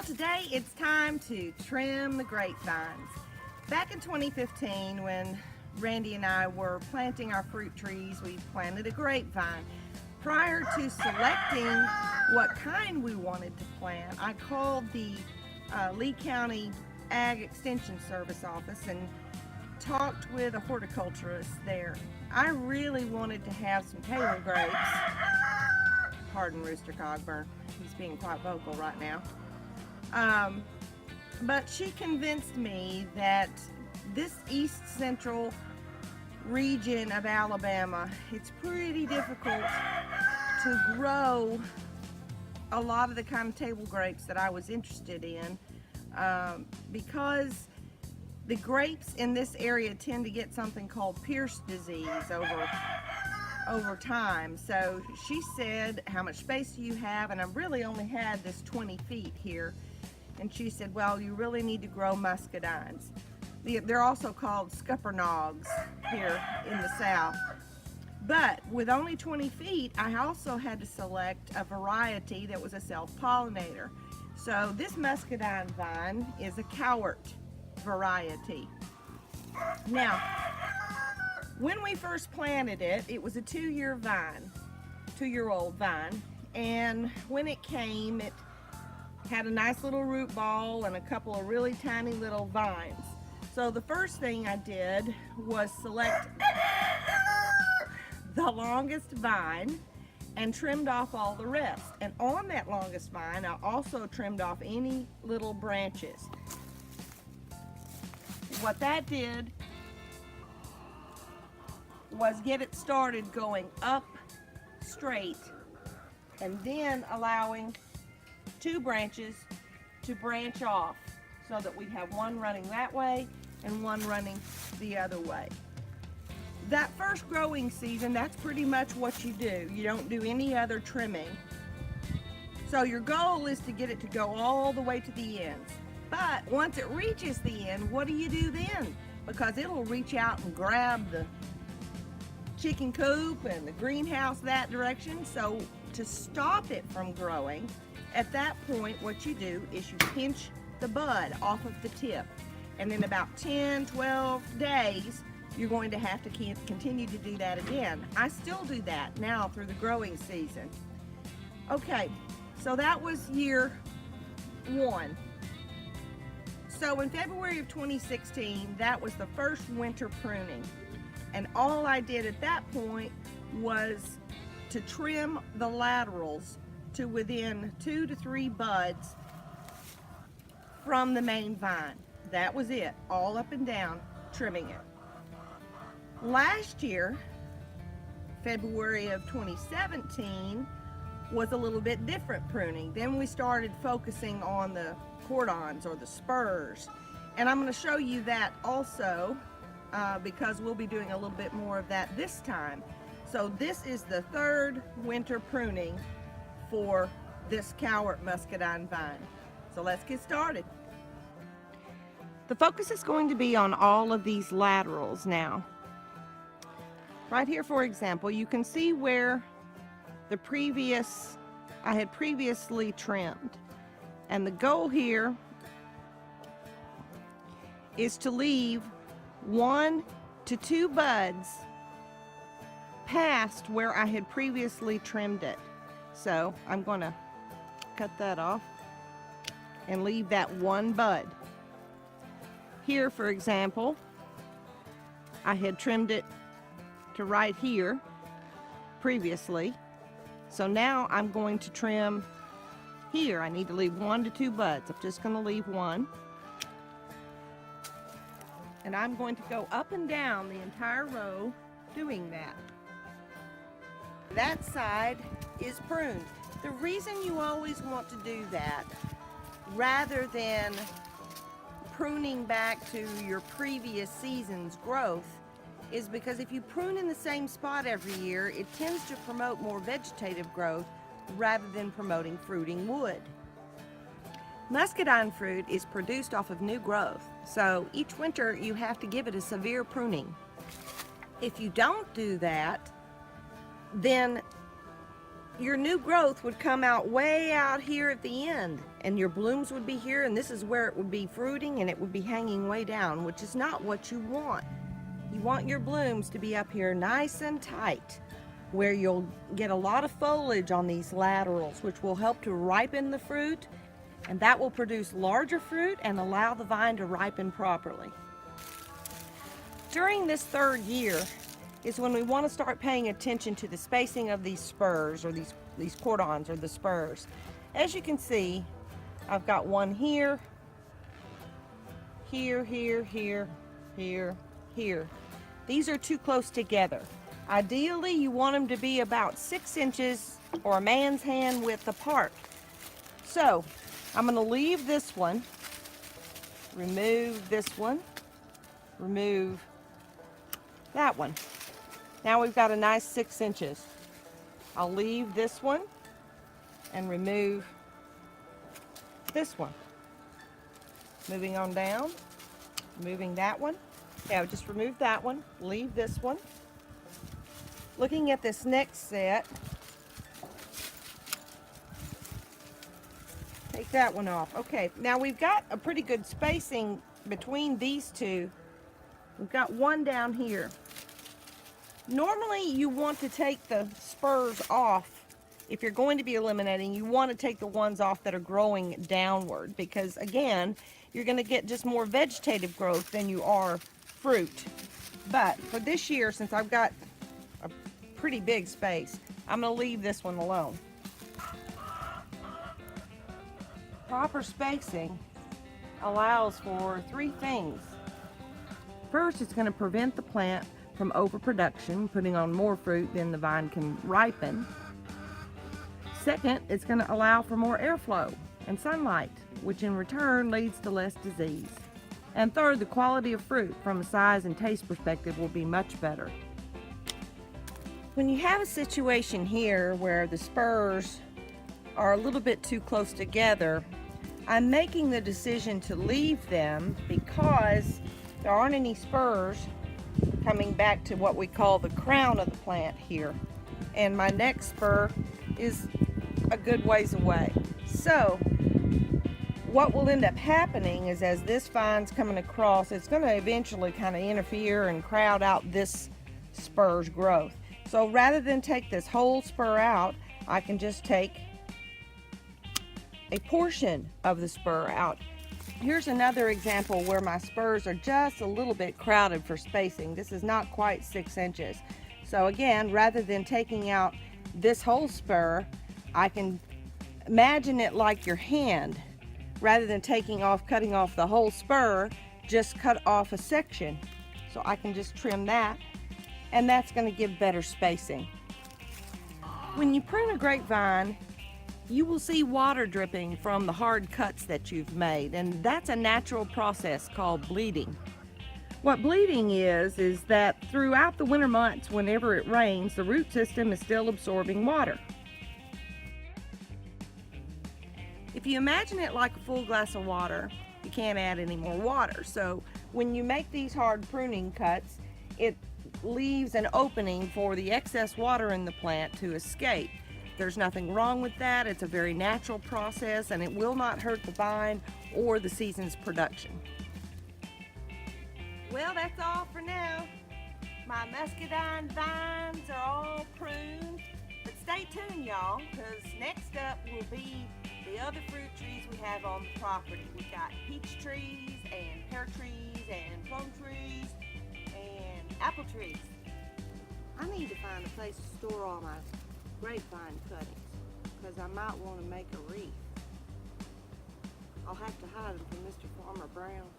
Today it's time to trim the grapevines. Back in 2015, when Randy and I were planting our fruit trees, we planted a grapevine. Prior to selecting what kind we wanted to plant, I called the Lee County Ag Extension Service office and talked with a horticulturist there. I really wanted to have some table grapes. Pardon Rooster Cogburn, he's being quite vocal right now. But she convinced me that this east central region of Alabama, it's pretty difficult to grow a lot of the kind of table grapes that I was interested in, because the grapes in this area tend to get something called Pierce disease over time. So she said, how much space do you have? And I really only had this 20 feet here. And she said, well, you really need to grow muscadines. They're also called scuppernogs here in the south. But with only 20 feet, I also had to select a variety that was a self-pollinator. So this muscadine vine is a Cowart variety. Now, when we first planted it, it was a 2-year-old vine. And when it came, it had a nice little root ball and a couple of really tiny little vines. So the first thing I did was select the longest vine and trimmed off all the rest. And on that longest vine, I also trimmed off any little branches. What that did was get it started going up straight and then allowing 2 branches to branch off so that we have one running that way and one running the other way. That first growing season, that's pretty much what you do. You don't do any other trimming. So your goal is to get it to go all the way to the ends. But once it reaches the end, what do you do then? Because it'll reach out and grab the chicken coop and the greenhouse that direction. So to stop it from growing, at that point, what you do is you pinch the bud off of the tip. And in about 10, 12 days, you're going to have to continue to do that again. I still do that now through the growing season. Okay, so that was year 1. So in February of 2016, that was the first winter pruning. And all I did at that point was to trim the laterals to within 2 to 3 buds from the main vine. That was it, all up and down, trimming it. Last year, February of 2017, was a little bit different pruning. Then we started focusing on the cordons or the spurs. And I'm going to show you that also because we'll be doing a little bit more of that this time. So this is the 3rd winter pruning for this Cowart muscadine vine. So let's get started. The focus is going to be on all of these laterals now. Right here, for example, you can see where I had previously trimmed. And the goal here is to leave 1 to 2 buds past where I had previously trimmed it. So I'm going to cut that off and leave that 1 bud. Here, for example, I had trimmed it to right here previously. So now I'm going to trim here. I need to leave 1 to 2 buds. I'm just going to leave 1. And I'm going to go up and down the entire row doing that. That side is pruned. The reason you always want to do that, rather than pruning back to your previous season's growth, is because if you prune in the same spot every year, it tends to promote more vegetative growth rather than promoting fruiting wood. Muscadine fruit is produced off of new growth, so each winter you have to give it a severe pruning. If you don't do that, then your new growth would come out way out here at the end, and your blooms would be here, and this is where it would be fruiting, and it would be hanging way down, which is not what you want. You want your blooms to be up here nice and tight, where you'll get a lot of foliage on these laterals, which will help to ripen the fruit, and that will produce larger fruit and allow the vine to ripen properly. During this third year is when we want to start paying attention to the spacing of these spurs, or these cordons, or the spurs. As you can see, I've got one here, here, here, here, here, here. These are too close together. Ideally, you want them to be about 6 inches or a man's hand width apart. So, I'm going to leave this one, remove this one, remove that one. Now we've got a nice 6 inches. I'll leave this one and remove this one. Moving on down, moving that one. Okay, I'll just remove that one, leave this one. Looking at this next set, take that one off. Okay, now we've got a pretty good spacing between these two. We've got one down here. Normally you want to take the spurs off. If you're going to be eliminating, you want to take the ones off that are growing downward, because again, you're going to get just more vegetative growth than you are fruit. But for this year, since I've got a pretty big space, I'm going to leave this one alone. Proper spacing allows for 3 things. First, it's going to prevent the plant from overproduction, putting on more fruit than the vine can ripen. Second, it's going to allow for more airflow and sunlight, which in return leads to less disease. And third, the quality of fruit from a size and taste perspective will be much better. When you have a situation here where the spurs are a little bit too close together, I'm making the decision to leave them because there aren't any spurs coming back to what we call the crown of the plant here. And my next spur is a good ways away. So what will end up happening is, as this vine's coming across, it's going to eventually kind of interfere and crowd out this spur's growth. So rather than take this whole spur out, I can just take a portion of the spur out. Here's another example where my spurs are just a little bit crowded for spacing. This is not quite 6 inches. So again, rather than taking out this whole spur, I can imagine it like your hand. Rather than cutting off the whole spur, just cut off a section. So I can just trim that, and that's going to give better spacing. When you prune a grapevine, you will see water dripping from the hard cuts that you've made, and that's a natural process called bleeding. What bleeding is that throughout the winter months, whenever it rains, the root system is still absorbing water. If you imagine it like a full glass of water, you can't add any more water. So when you make these hard pruning cuts, it leaves an opening for the excess water in the plant to escape. There's nothing wrong with that. It's a very natural process, and it will not hurt the vine or the season's production. Well, that's all for now. My muscadine vines are all pruned, but stay tuned, y'all, because next up will be the other fruit trees we have on the property. We've got peach trees and pear trees and plum trees and apple trees. I need to find a place to store all my grapevine cuttings, because I might want to make a wreath. I'll have to hide them from Mr. Farmer Brown.